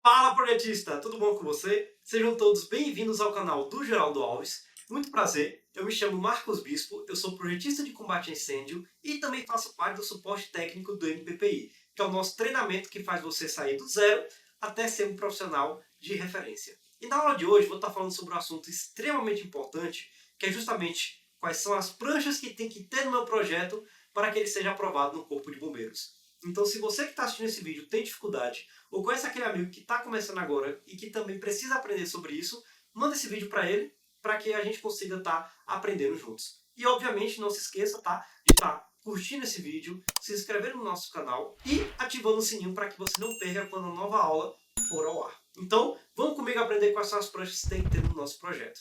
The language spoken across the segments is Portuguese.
Fala, projetista! Tudo bom com você? Sejam todos bem-vindos ao canal do Geraldo Alves. Muito prazer, eu me chamo Marcos Bispo, eu sou projetista de combate a incêndio e também faço parte do suporte técnico do MPPI, que é o nosso treinamento que faz você sair do zero até ser um profissional de referência. E na aula de hoje vou estar falando sobre um assunto extremamente importante, que é justamente quais são as pranchas que tem que ter no meu projeto para que ele seja aprovado no Corpo de Bombeiros. Então, se você que está assistindo esse vídeo tem dificuldade ou conhece aquele amigo que está começando agora e que também precisa aprender sobre isso, manda esse vídeo para ele, para que a gente consiga estar aprendendo juntos. E obviamente não se esqueça, tá, de estar curtindo esse vídeo, se inscrevendo no nosso canal e ativando o sininho para que você não perca quando a nova aula for ao ar. Então, vamos comigo aprender quais são as pranchas que tem que ter no nosso projeto.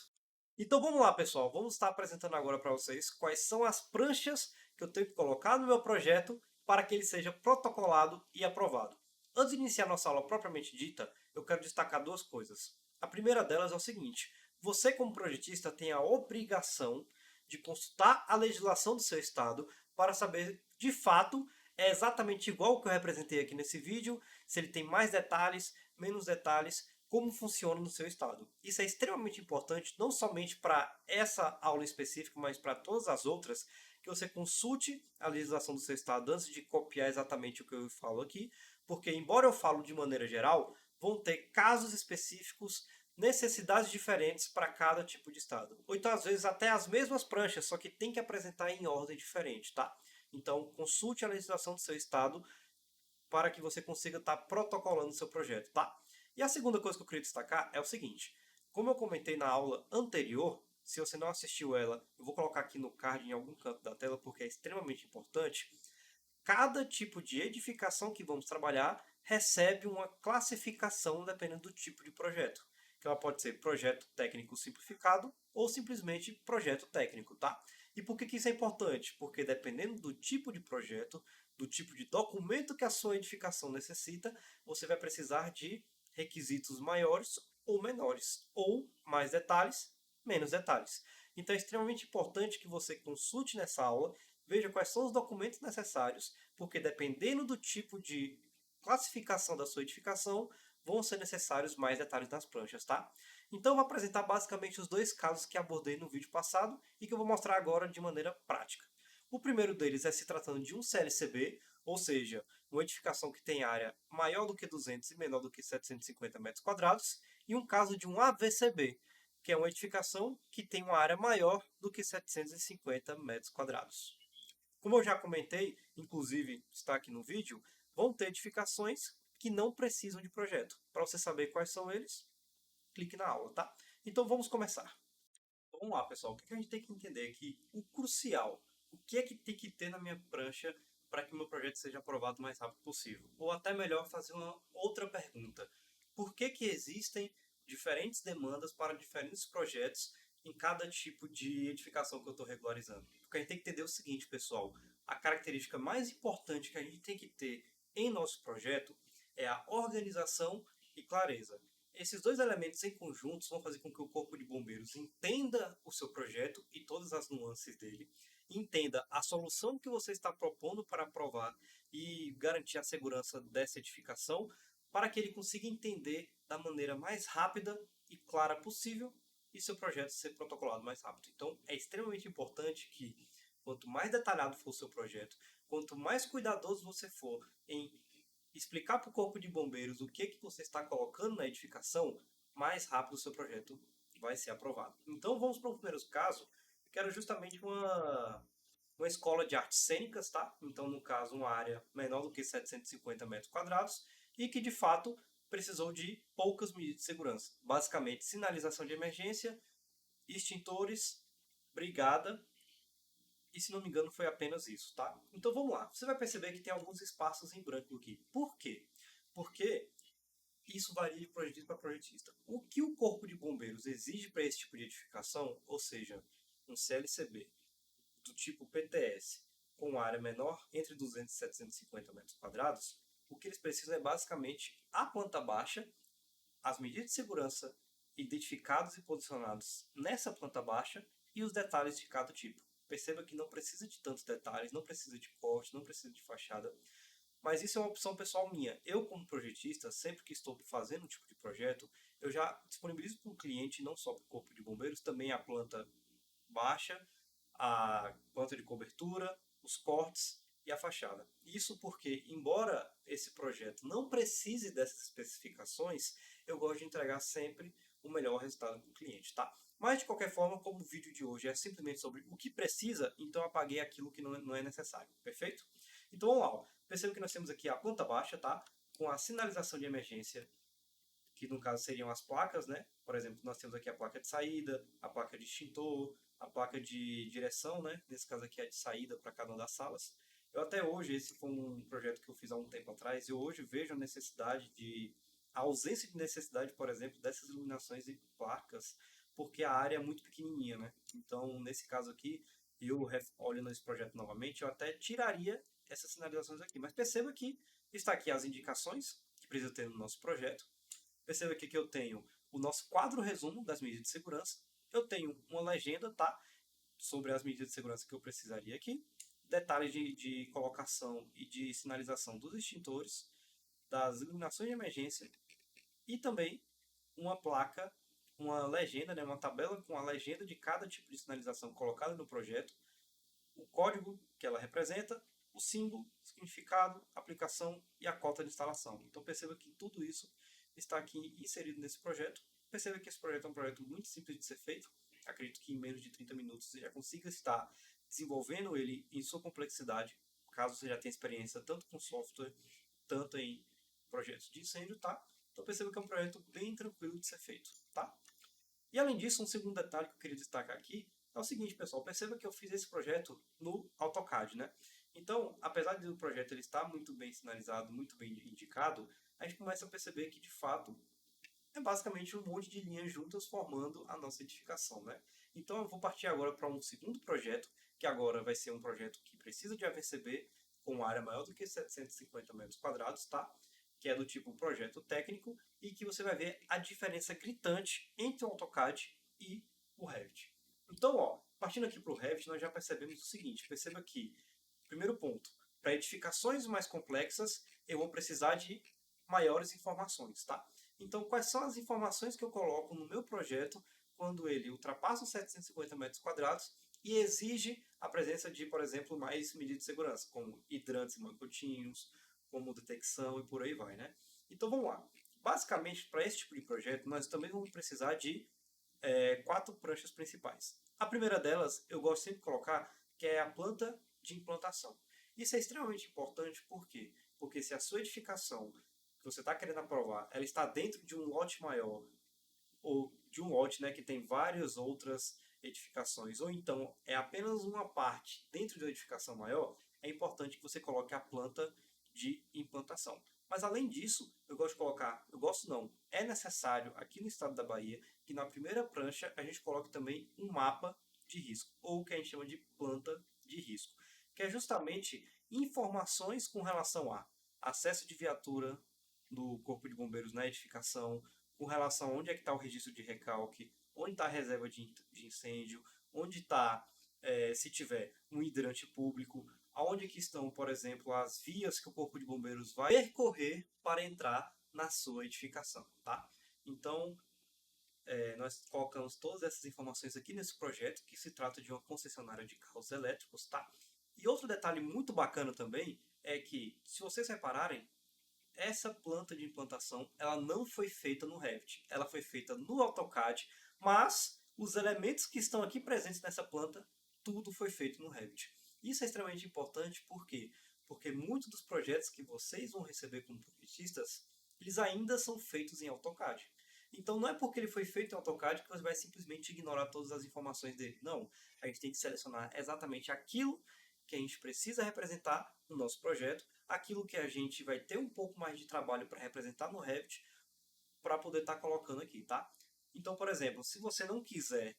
Então vamos lá, pessoal. Vamos estar apresentando agora para vocês quais são as pranchas que eu tenho que colocar no meu projeto para que ele seja protocolado e aprovado. Antes de iniciar nossa aula propriamente dita, eu quero destacar duas coisas. A primeira delas é o seguinte: você, como projetista, tem a obrigação de consultar a legislação do seu estado para saber, de fato, é exatamente igual o que eu representei aqui nesse vídeo, se ele tem mais detalhes, menos detalhes, como funciona no seu estado. Isso é extremamente importante, não somente para essa aula específica, mas para todas as outras, que você consulte a legislação do seu estado antes de copiar exatamente o que eu falo aqui, porque embora eu falo de maneira geral, vão ter casos específicos, necessidades diferentes para cada tipo de estado. Ou então, às vezes, até as mesmas pranchas, só que tem que apresentar em ordem diferente, tá? Então, consulte a legislação do seu estado para que você consiga estar protocolando o seu projeto, tá? E a segunda coisa que eu queria destacar é o seguinte: como eu comentei na aula anterior, se você não assistiu ela, eu vou colocar aqui no card em algum canto da tela porque é extremamente importante. Cada tipo de edificação que vamos trabalhar recebe uma classificação dependendo do tipo de projeto. Que ela pode ser projeto técnico simplificado ou simplesmente projeto técnico, tá? E por que que isso é importante? Porque dependendo do tipo de projeto, do tipo de documento que a sua edificação necessita, você vai precisar de requisitos maiores ou menores, ou mais detalhes, menos detalhes. Então é extremamente importante que você consulte nessa aula, veja quais são os documentos necessários, porque dependendo do tipo de classificação da sua edificação, vão ser necessários mais detalhes nas pranchas, tá? Então eu vou apresentar basicamente os dois casos que abordei no vídeo passado e que eu vou mostrar agora de maneira prática. O primeiro deles é se tratando de um CLCB, ou seja, uma edificação que tem área maior do que 200 e menor do que 750 metros quadrados, e um caso de um AVCB, que é uma edificação que tem uma área maior do que 750 metros quadrados. Como eu já comentei, inclusive está aqui no vídeo, vão ter edificações que não precisam de projeto. Para você saber quais são eles, clique na aula, tá? Então vamos começar. Vamos lá, pessoal. O que a gente tem que entender aqui? O crucial. O que é que tem que ter na minha prancha para que o meu projeto seja aprovado o mais rápido possível? Ou até melhor, fazer uma outra pergunta. Por que que existem diferentes demandas para diferentes projetos em cada tipo de edificação que eu estou regularizando? Porque a gente tem que entender o seguinte, pessoal. A característica mais importante que a gente tem que ter em nosso projeto é a organização e clareza. Esses dois elementos em conjuntos vão fazer com que o Corpo de Bombeiros entenda o seu projeto e todas as nuances dele, entenda a solução que você está propondo para aprovar e garantir a segurança dessa edificação, para que ele consiga entender da maneira mais rápida e clara possível e seu projeto ser protocolado mais rápido. Então, é extremamente importante que, quanto mais detalhado for o seu projeto, quanto mais cuidadoso você for em explicar para o corpo de bombeiros o que você está colocando na edificação, mais rápido o seu projeto vai ser aprovado. Então vamos para o primeiro caso, que era justamente uma escola de artes cênicas, tá? Então, no caso, uma área menor do que 750 metros quadrados e que, de fato, precisou de poucas medidas de segurança. Basicamente, sinalização de emergência, extintores, brigada e, se não me engano, foi apenas isso, tá? Então vamos lá. Você vai perceber que tem alguns espaços em branco aqui. Por quê? Porque isso varia de projetista para projetista. O que o Corpo de Bombeiros exige para esse tipo de edificação, ou seja, um CLCB do tipo PTS com área menor entre 200 e 750 metros quadrados, o que eles precisam é basicamente a planta baixa, as medidas de segurança identificados e posicionados nessa planta baixa e os detalhes de cada tipo. Perceba que não precisa de tantos detalhes, não precisa de corte, não precisa de fachada. mas isso é uma opção pessoal minha. Eu, como projetista, sempre que estou fazendo um tipo de projeto, eu já disponibilizo para o cliente, não só para o Corpo de Bombeiros, também a planta baixa, a planta de cobertura, os cortes e a fachada. Isso porque, embora esse projeto não precise dessas especificações, eu gosto de entregar sempre o melhor resultado para o cliente, tá? Mas, de qualquer forma, como o vídeo de hoje é simplesmente sobre o que precisa, então eu apaguei aquilo que não é necessário, perfeito? Então vamos lá, ó. Perceba que nós temos aqui a planta baixa, tá? Com a sinalização de emergência, que no caso seriam as placas, né? Por exemplo, nós temos aqui a placa de saída, a placa de extintor, a placa de direção, né? Nesse caso aqui é de saída para cada uma das salas. Eu até hoje, esse foi um projeto que eu fiz há um tempo atrás, eu hoje vejo a ausência de necessidade, por exemplo, dessas iluminações e placas, porque a área é muito pequenininha, né? Então, nesse caso aqui, eu olhando esse projeto novamente, eu até tiraria essas sinalizações aqui. Mas perceba que está aqui as indicações que precisa ter no nosso projeto. Perceba aqui que eu tenho o nosso quadro resumo das medidas de segurança. Eu tenho uma legenda, tá? Sobre as medidas de segurança que eu precisaria aqui. Detalhes de colocação e de sinalização dos extintores, das iluminações de emergência e também uma placa, uma legenda, né, uma tabela com a legenda de cada tipo de sinalização colocada no projeto, o código que ela representa, o símbolo, significado, aplicação e a cota de instalação. Então perceba que tudo isso está aqui inserido nesse projeto. Perceba que esse projeto é um projeto muito simples de ser feito. Acredito que em menos de 30 minutos você já consiga estar desenvolvendo ele em sua complexidade, caso você já tenha experiência tanto com software, tanto em projetos de incêndio, tá? Então perceba que é um projeto bem tranquilo de ser feito, tá? E além disso, um segundo detalhe que eu queria destacar aqui é o seguinte, pessoal, perceba que eu fiz esse projeto no AutoCAD, né? Então, apesar do projeto ele estar muito bem sinalizado, muito bem indicado, a gente começa a perceber que, de fato, é basicamente um monte de linhas juntas formando a nossa edificação, né? Então eu vou partir agora para um segundo projeto, que agora vai ser um projeto que precisa de AVCB com uma área maior do que 750 metros quadrados, tá? Que é do tipo projeto técnico e que você vai ver a diferença gritante entre o AutoCAD e o Revit. Então, ó, partindo aqui para o Revit, nós já percebemos o seguinte, perceba que, primeiro ponto, para edificações mais complexas, eu vou precisar de maiores informações, tá? Então, quais são as informações que eu coloco no meu projeto quando ele ultrapassa os 750 metros quadrados e exige a presença de, por exemplo, mais medidas de segurança, como hidrantes e mancotinhos, como detecção e por aí vai, né? Então, vamos lá. Basicamente, para esse tipo de projeto, nós também vamos precisar de 4 pranchas principais. A primeira delas, eu gosto sempre de colocar, que é a planta de implantação. Isso é extremamente importante, por quê? Porque se a sua edificação que você está querendo aprovar, ela está dentro de um lote maior, ou de um lote, né, que tem várias outras edificações, ou então é apenas uma parte dentro de uma edificação maior, é importante que você coloque a planta de implantação. Mas além disso, eu gosto de colocar, eu gosto não, é necessário aqui no estado da Bahia que na primeira prancha a gente coloque também um mapa de risco, ou o que a gente chama de planta de risco, que é justamente informações com relação a acesso de viatura do Corpo de Bombeiros na edificação, com relação a onde é que está o registro de recalque, onde está a reserva de incêndio, onde está, se tiver um hidrante público, aonde que estão, por exemplo, as vias que o Corpo de Bombeiros vai percorrer para entrar na sua edificação, tá? Então, nós colocamos todas essas informações aqui nesse projeto, que se trata de uma concessionária de carros elétricos, tá? E outro detalhe muito bacana também é que, se vocês repararem, essa planta de implantação ela não foi feita no Revit, ela foi feita no AutoCAD, mas os elementos que estão aqui presentes nessa planta, tudo foi feito no Revit. Isso é extremamente importante, por quê? Porque muitos dos projetos que vocês vão receber como projetistas, eles ainda são feitos em AutoCAD. Então não é porque ele foi feito em AutoCAD que você vai simplesmente ignorar todas as informações dele. Não, a gente tem que selecionar exatamente aquilo que a gente precisa representar no nosso projeto, aquilo que a gente vai ter um pouco mais de trabalho para representar no Revit, para poder estar colocando aqui, tá? Então, por exemplo, se você não quiser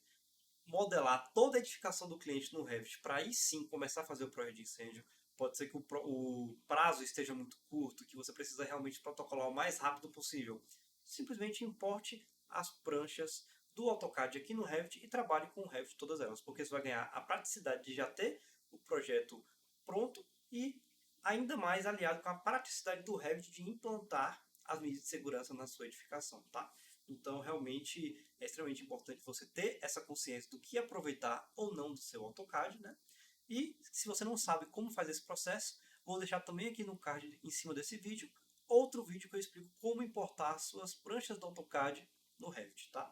modelar toda a edificação do cliente no Revit, para aí sim começar a fazer o projeto de incêndio, pode ser que o prazo esteja muito curto, que você precisa realmente protocolar o mais rápido possível. Simplesmente importe as pranchas do AutoCAD aqui no Revit e trabalhe com o Revit todas elas, porque você vai ganhar a praticidade de já ter o projeto pronto e ainda mais aliado com a praticidade do Revit de implantar as medidas de segurança na sua edificação, tá? Então, realmente, é extremamente importante você ter essa consciência do que aproveitar ou não do seu AutoCAD, né? E se você não sabe como fazer esse processo, vou deixar também aqui no card em cima desse vídeo outro vídeo que eu explico como importar suas pranchas do AutoCAD no Revit, tá?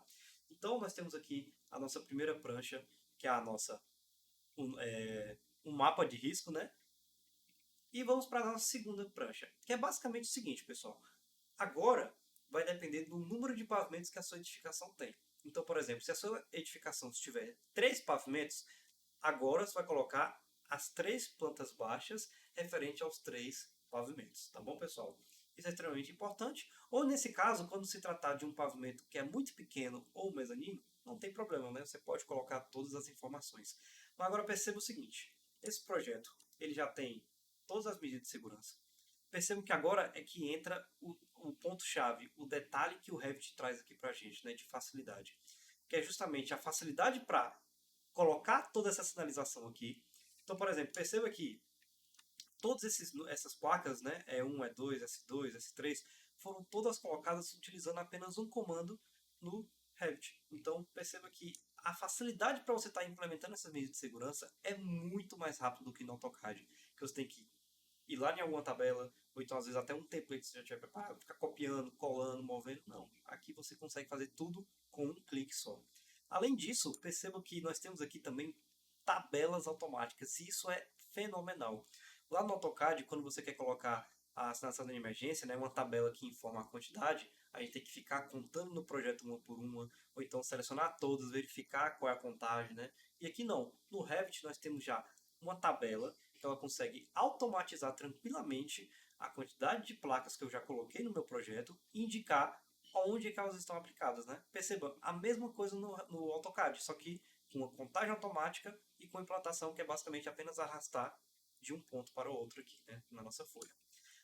Então, nós temos aqui a nossa primeira prancha, que é a nossa um mapa de risco, né? E vamos para a nossa segunda prancha, que é basicamente o seguinte, pessoal. Agora vai depender do número de pavimentos que a sua edificação tem. Então, por exemplo, se a sua edificação tiver 3 pavimentos, agora você vai colocar as 3 plantas baixas referente aos 3 pavimentos. Tá bom, pessoal? Isso é extremamente importante. Ou nesse caso, quando se tratar de um pavimento que é muito pequeno ou mezanino, não tem problema, né? Você pode colocar todas as informações. Mas agora perceba o seguinte, esse projeto ele já tem todas as medidas de segurança. Percebo que agora é que entra o ponto-chave, o detalhe que o Revit traz aqui para a gente, né, de facilidade. Que é justamente a facilidade para colocar toda essa sinalização aqui. Então, por exemplo, perceba que todas essas placas, né, E1, E2, S2, S3, foram todas colocadas utilizando apenas um comando no Revit. Então, perceba que a facilidade para você estar implementando essas medidas de segurança é muito mais rápido do que no AutoCAD, que você tem que ir lá em alguma tabela, ou então às vezes até um template que você já tiver preparado, ficar copiando, colando, movendo. Não. Aqui você consegue fazer tudo com um clique só. Além disso, perceba que nós temos aqui também tabelas automáticas, e isso é fenomenal. Lá no AutoCAD, quando você quer colocar a assinação de emergência, né, uma tabela que informa a quantidade, a gente tem que ficar contando no projeto uma por uma, ou então selecionar todas, verificar qual é a contagem, né? E aqui não. No Revit nós temos já uma tabela que ela consegue automatizar tranquilamente a quantidade de placas que eu já coloquei no meu projeto e indicar onde é que elas estão aplicadas, né? Perceba, a mesma coisa no AutoCAD, só que com uma contagem automática e com implantação que é basicamente apenas arrastar de um ponto para o outro aqui, né, na nossa folha.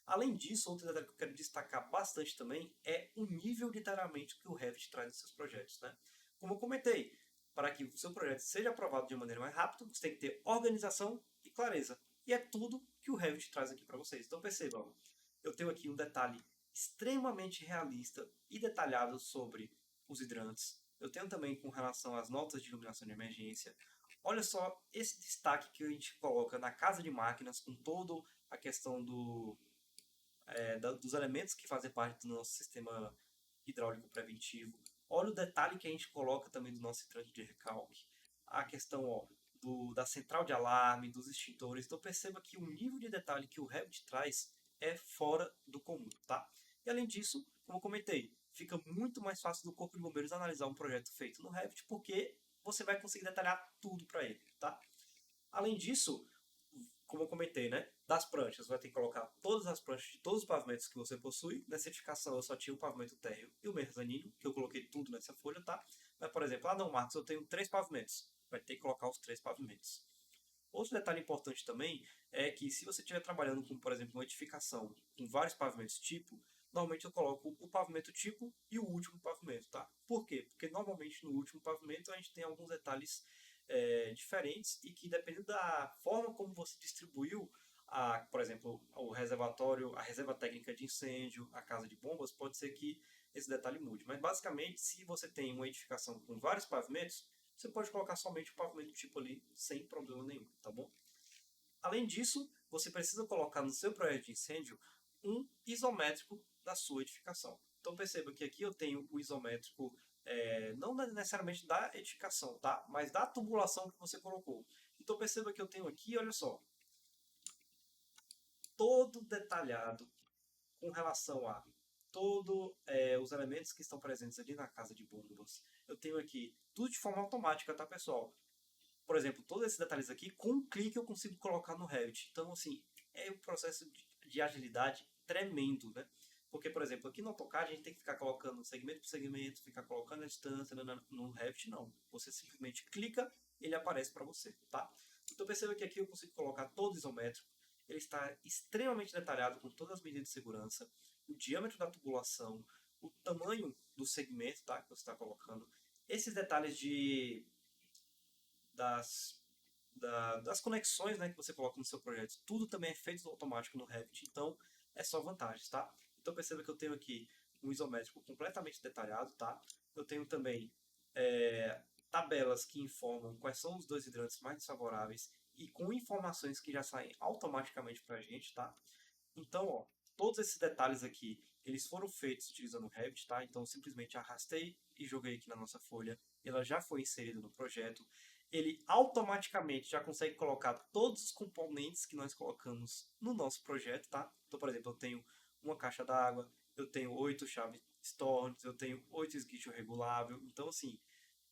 Além disso, outro detalhe que eu quero destacar bastante também é o nível de detalhamento que o Revit traz nos seus projetos, né? Como eu comentei, para que o seu projeto seja aprovado de maneira mais rápida, você tem que ter organização e clareza. E é tudo que o Revit traz aqui para vocês. Então percebam, eu tenho aqui um detalhe extremamente realista e detalhado sobre os hidrantes. Eu tenho também com relação às notas de iluminação de emergência. Olha só esse destaque que a gente coloca na casa de máquinas com toda a questão dos elementos que fazem parte do nosso sistema hidráulico preventivo. Olha o detalhe que a gente coloca também do nosso hidrante de recalque. A questão da central de alarme, dos extintores. Então perceba que o nível de detalhe que o Revit traz é fora do comum, tá? E além disso, como eu comentei, fica muito mais fácil do Corpo de Bombeiros analisar um projeto feito no Revit, porque você vai conseguir detalhar tudo para ele, tá? Além disso, como eu comentei, né? Das pranchas, vai ter que colocar todas as pranchas de todos os pavimentos que você possui. Nessa edificação eu só tinha o pavimento térreo e o mezanino, que eu coloquei tudo nessa folha, tá? Mas, por exemplo, não, Marcos, eu tenho 3 pavimentos. Vai ter que colocar os 3 pavimentos. Outro detalhe importante também é que se você estiver trabalhando com, por exemplo, uma edificação com vários pavimentos tipo, normalmente eu coloco o pavimento tipo e o último pavimento, tá? Por quê? Porque normalmente no último pavimento a gente tem alguns detalhes diferentes e que dependendo da forma como você distribuiu, por exemplo, o reservatório, a reserva técnica de incêndio, a casa de bombas, pode ser que esse detalhe mude. Mas basicamente, se você tem uma edificação com vários pavimentos, você pode colocar somente o pavimento tipo ali, sem problema nenhum, tá bom? Além disso, você precisa colocar no seu projeto de incêndio um isométrico da sua edificação. Então perceba que aqui eu tenho o isométrico não necessariamente da edificação, tá? Mas da tubulação que você colocou. Então perceba que eu tenho aqui, olha só, todo detalhado com relação a todos os elementos que estão presentes ali na casa de bombas. Eu tenho aqui tudo de forma automática, tá, pessoal? Por exemplo, todos esses detalhes aqui, com um clique eu consigo colocar no Revit. Então, assim, é um processo de agilidade tremendo, né? Porque, por exemplo, aqui no AutoCAD a gente tem que ficar colocando segmento por segmento, ficar colocando a distância, no Revit não. Você simplesmente clica, ele aparece para você, tá? Então perceba que aqui eu consigo colocar todo isométrico, ele está extremamente detalhado com todas as medidas de segurança, o diâmetro da tubulação, o tamanho do segmento, tá, que você está colocando, esses detalhes das das conexões, né, que você coloca no seu projeto, tudo também é feito automático no Revit, então é só vantagens, tá? Então perceba que eu tenho aqui um isométrico completamente detalhado, tá? Eu tenho também tabelas que informam quais são os dois hidrantes mais desfavoráveis e com informações que já saem automaticamente para a gente, tá? Então, ó, todos esses detalhes aqui, eles foram feitos utilizando o Revit, tá? Então, eu simplesmente arrastei e joguei aqui na nossa folha. Ela já foi inserida no projeto. Ele automaticamente já consegue colocar todos os componentes que nós colocamos no nosso projeto, tá? Então, por exemplo, eu tenho uma caixa d'água, eu tenho 8 chaves Storms, eu tenho 8 esguicho regulável. Então, assim,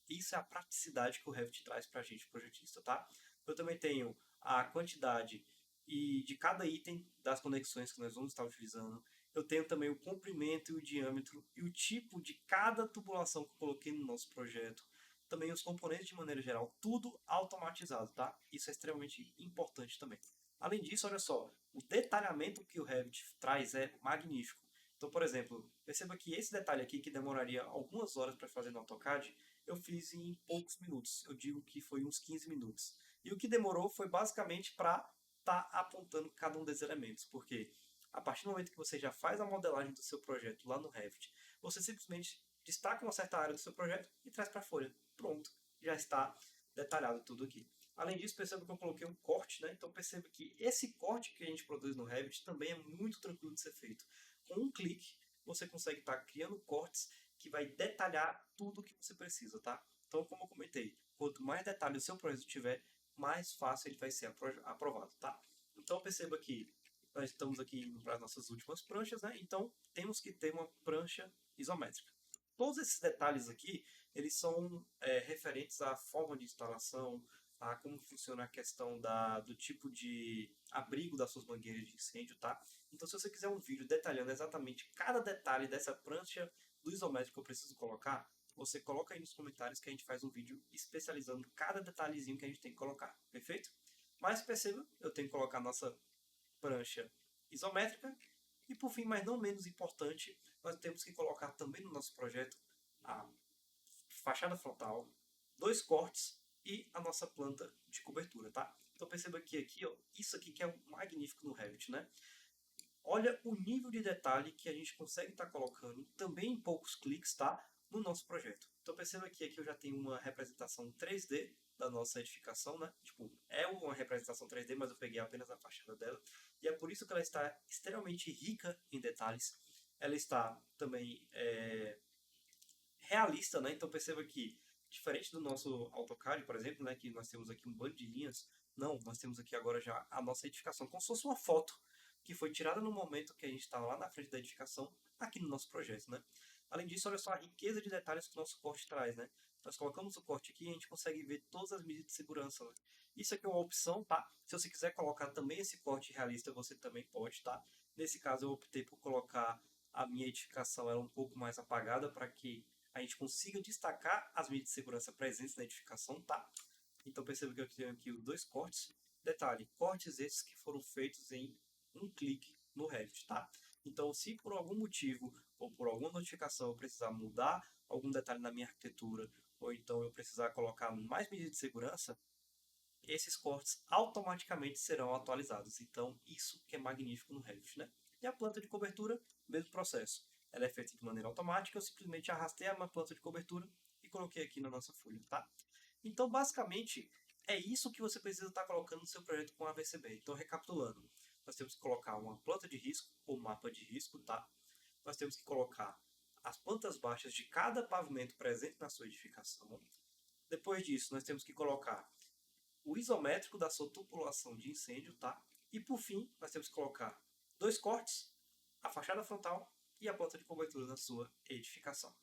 isso é a praticidade que o Revit traz para a gente, projetista, tá? Eu também tenho a quantidade e de cada item das conexões que nós vamos estar utilizando. Eu tenho também o comprimento e o diâmetro e o tipo de cada tubulação que eu coloquei no nosso projeto. Também os componentes de maneira geral, tudo automatizado, tá? Isso é extremamente importante também. Além disso, olha só, o detalhamento que o Revit traz é magnífico. Então, por exemplo, perceba que esse detalhe aqui, que demoraria algumas horas para fazer no AutoCAD, eu fiz em poucos minutos. Eu digo que foi uns 15 minutos. E o que demorou foi basicamente para estar apontando cada um desses elementos, porque a partir do momento que você já faz a modelagem do seu projeto lá no Revit, você simplesmente destaca uma certa área do seu projeto e traz para a folha. Pronto, já está detalhado tudo aqui. Além disso, perceba que eu coloquei um corte, né? Então perceba que esse corte que a gente produz no Revit também é muito tranquilo de ser feito. Com um clique, você consegue estar criando cortes que vai detalhar tudo o que você precisa, tá? Então, como eu comentei, quanto mais detalhe o seu projeto tiver, mais fácil ele vai ser aprovado, tá? Então, perceba que nós estamos aqui indo para as nossas últimas pranchas, né? Então, temos que ter uma prancha isométrica. Todos esses detalhes aqui, eles são referentes à forma de instalação, a como funciona a questão do tipo de abrigo das suas mangueiras de incêndio, tá? Então, se você quiser um vídeo detalhando exatamente cada detalhe dessa prancha do isométrico que eu preciso colocar, você coloca aí nos comentários que a gente faz um vídeo especializando cada detalhezinho que a gente tem que colocar, perfeito? Mas perceba, eu tenho que colocar a nossa prancha isométrica e por fim, mas não menos importante, nós temos que colocar também no nosso projeto a fachada frontal, dois cortes e a nossa planta de cobertura, tá? Então perceba que aqui, ó, isso aqui que é o magnífico no Revit, né? Olha o nível de detalhe que a gente consegue estar colocando também em poucos cliques, tá? No nosso projeto. Então perceba que aqui eu já tenho uma representação 3D da nossa edificação, né? Tipo, é uma representação 3D, mas eu peguei apenas a fachada dela. E é por isso que ela está extremamente rica em detalhes. Ela está também realista, né? Então perceba que, diferente do nosso AutoCAD, por exemplo, né? Que nós temos aqui um bando de linhas. Não, nós temos aqui agora já a nossa edificação, como se fosse uma foto que foi tirada no momento que a gente estava lá na frente da edificação, aqui no nosso projeto, né? Além disso, olha só a riqueza de detalhes que o nosso corte traz, né? Nós colocamos o corte aqui e a gente consegue ver todas as medidas de segurança, né? Isso aqui é uma opção, tá? Se você quiser colocar também esse corte realista, você também pode, tá? Nesse caso, eu optei por colocar a minha edificação ela um pouco mais apagada para que a gente consiga destacar as medidas de segurança presentes na edificação, tá? Então perceba que eu tenho aqui os dois cortes. Detalhe, cortes esses que foram feitos em um clique no Revit, tá? Então, se por algum motivo ou por alguma notificação eu precisar mudar algum detalhe na minha arquitetura, ou então eu precisar colocar mais medidas de segurança, esses cortes automaticamente serão atualizados. Então, isso que é magnífico no Revit, né? E a planta de cobertura, mesmo processo. Ela é feita de maneira automática, eu simplesmente arrastei a minha planta de cobertura e coloquei aqui na nossa folha, tá? Então, basicamente, é isso que você precisa estar colocando no seu projeto com a AVCB. Então, recapitulando, nós temos que colocar uma planta de risco ou mapa de risco, tá? Nós temos que colocar as plantas baixas de cada pavimento presente na sua edificação. Depois disso, nós temos que colocar o isométrico da sua tubulação de incêndio, tá? E por fim, nós temos que colocar dois cortes, a fachada frontal e a planta de cobertura da sua edificação.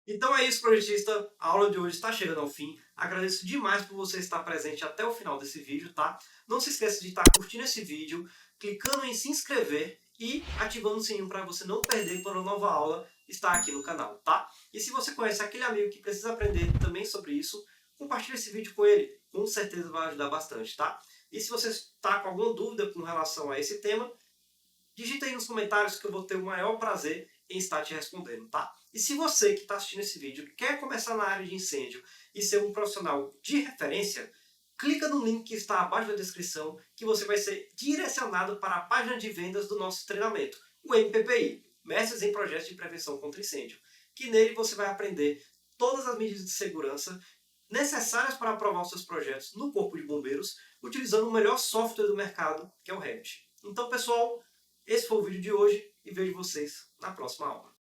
Então é isso, projetista. A aula de hoje está chegando ao fim. Agradeço demais por você estar presente até o final desse vídeo, tá? Não se esqueça de estar curtindo esse vídeo, clicando em se inscrever e ativando o sininho para você não perder quando a nova aula está aqui no canal, tá? E se você conhece aquele amigo que precisa aprender também sobre isso, compartilhe esse vídeo com ele. Com certeza vai ajudar bastante, tá? E se você está com alguma dúvida com relação a esse tema, digita aí nos comentários que eu vou ter o maior prazer em estar te respondendo, tá? E se você que está assistindo esse vídeo quer começar na área de incêndio e ser um profissional de referência, clica no link que está abaixo da descrição que você vai ser direcionado para a página de vendas do nosso treinamento, o MPPI, Mestres em Projetos de Prevenção contra Incêndio, que nele você vai aprender todas as medidas de segurança necessárias para aprovar os seus projetos no Corpo de Bombeiros, utilizando o melhor software do mercado, que é o Revit. Então, pessoal, esse foi o vídeo de hoje e vejo vocês na próxima aula.